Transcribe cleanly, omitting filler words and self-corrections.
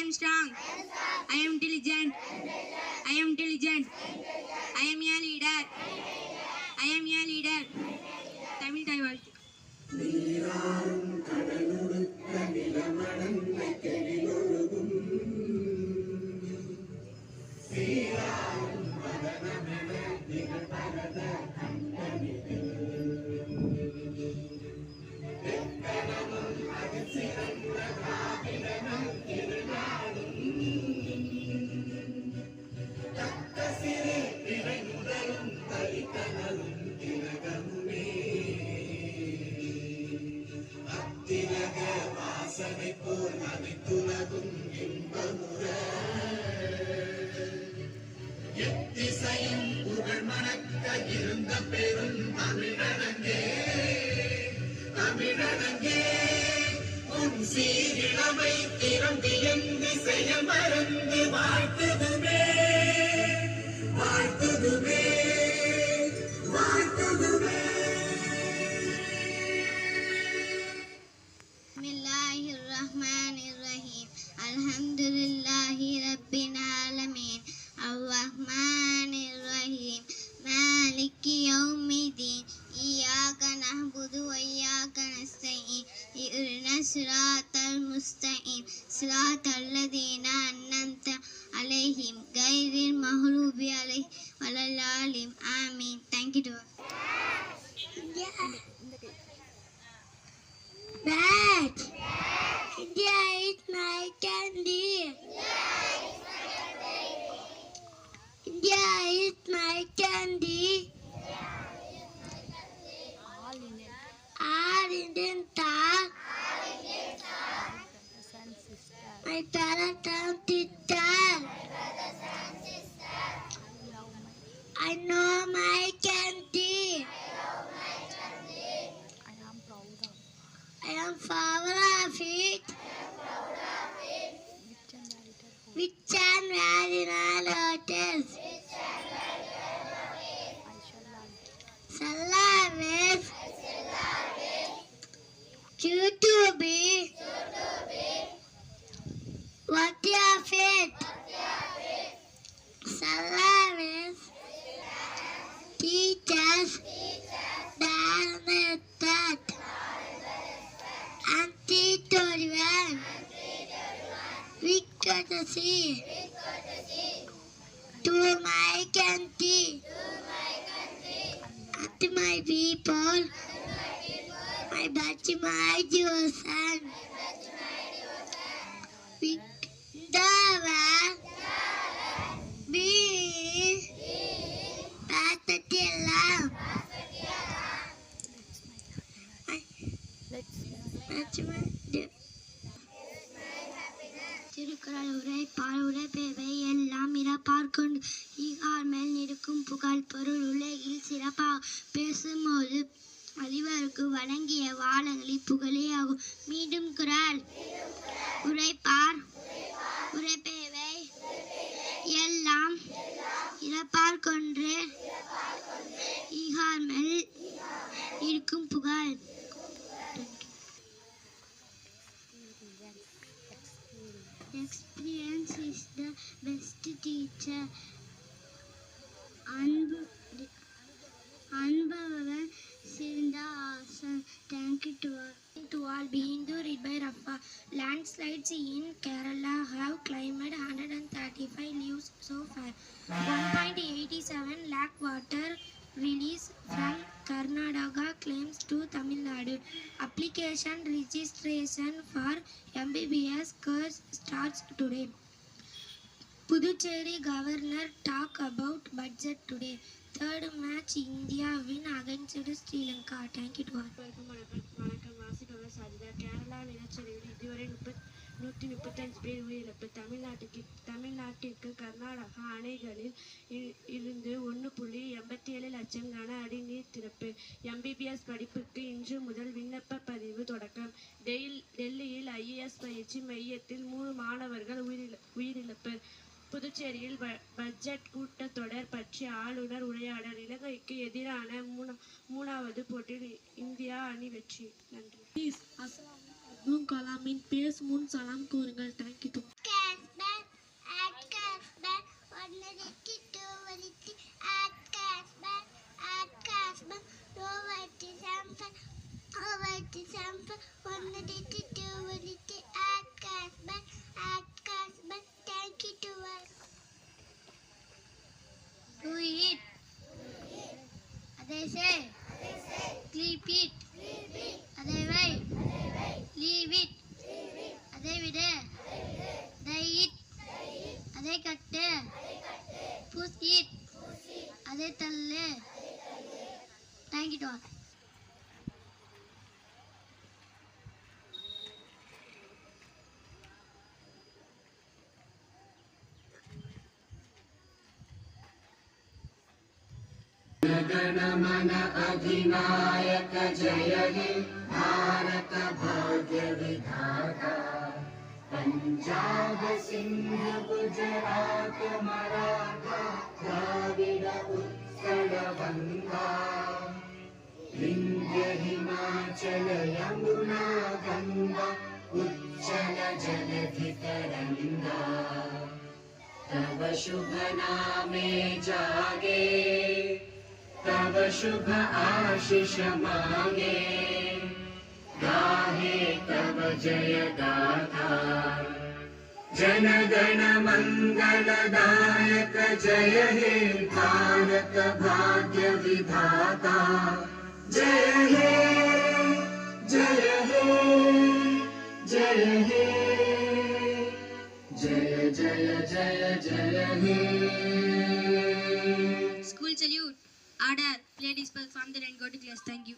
am strong. I am intelligent. I am intelligent. I am a leader. I am a leader. Tamil தாய் வாழ்த்து. நீராறும் கடலுடுத்த நிலமடந்தை கெழிலொழுகும் சீராறும் மதனமென நிகழ்பரத கண்டனிது எத்தனமும் அது சிறந்த காவிடனம் திருநாடும் தக்க சிறு பிறை முதலும் தரித்தனரும் திலகமுமே திலக வாசனை போல் அனைத்துலகும் இன்பமுற எத்திசையும் புகழ் மணக்க இருந்த பெரும் தமிழனங்கே தமிழனங்கே உன் சீரிழமை திறந்து என் திசைய மறந்து வாழ்த்துதுமே வாழ்த்துதுமே வாழ்த்துதுமே. Bismillahirrahmanirrahim. Alhamdulillahi Rabbil Alamin. Ar-Rahmanir-Rahim. Maliki Yawmiddin. Iyyaka na'budu wa iyyaka nasta'in. Ihdinas siratal mustaqim. Siratal ladzina an'amta 'alaihim ghairil maghdubi 'alaihim waladdallin. Amin. Thank you. Dad, India is my candy. India is my candy. All Indian talk. My parents and sister. I know my candy. I am proud of it. Which and where in our hotels. Salamis. Due to be. What your fate? Salamis. Teachers. That. Anti-21. We got to see. To my country. To my people. My batch, my devotion. We be Thirukkural உரை பாலுரை பேவை எல்லாம் இறப்பார்கொண்டு ஈகார் மேல் நிற்கும் புகழ் பொருள் உலகில் சிறப்பாக பேசும்போது அறிவருக்கு வழங்கிய வாழங்களி புகழே ஆகும். மீண்டும் குறள் உரைப்பார் உரைப்பேவை எல்லாம் இறப்பார்கொன்று ஈகார் மேல் இருக்கும் புகழ். Experience is the best teacher. அன்பவர் சிறந்த ஆசான். Thank you to all. Be Hindu read by Rafa. Landslides in Kerala have climbed 135 leaves so far. 1.87 lakh water release from Karnataka claims to Tamil Nadu. Application registration for MBBS course starts today. Puducherry governor talk about budget today. Third match India win against Sri Lanka. Thank you to all. வணக்கம். வாசிப்பவர் சாஜிதா. கேரளா நிலச்சரிவில் இதுவரை 135 பேர் உயிரிழப்பு. தமிழ்நாட்டிற்கு கர்நாடகா அணைகளில் இருந்து 1.87 லட்சம் கன அடி நீர் திறப்பு. MBBS படிப்புக்கு இன்று முதல் விண்ணப்ப பதிவு தொடக்கம். டெல்லியில் IAS பயிற்சி மையத்தில் 3 மாணவர்கள் உயிரிழப்பு. புதுச்சேரியில் பட்ஜெட் கூட்டத்தொடர் பற்றி ஆளுநர் உரையாடல். இலங்கைக்கு எதிரான 3வது போட்டியில் இந்தியா அணி வெற்றி. நன்றி. அப்துல் கலாமின் பேஸ் முன் சலாம் கூறுங்கள். தேங்க்யூ. say. Keep it. அதை வை. Leave it. அதை விடு. They it. அதை கட்டு. Push it. அதை தள்ளு. Thank you all. गणमन अधिनायक जय हे भारत भाग्य विधाता पंजाब सिंध गुजरात मराठा द्राविड उत्कल गंगा विंध्य हिमाचल यमुना गंगा उज्जल जलधि तरंगा तव शुभ नामे जागे तव शुभ आशीष मांगे गाहे तव जय गाथा जन गण मंगलदायक जय हे भारत भाग्य विधाता जय हे जय हे जय हे जय जय जय जय हे School salute. Order. Play disperse from the line. Go to class. Thank you.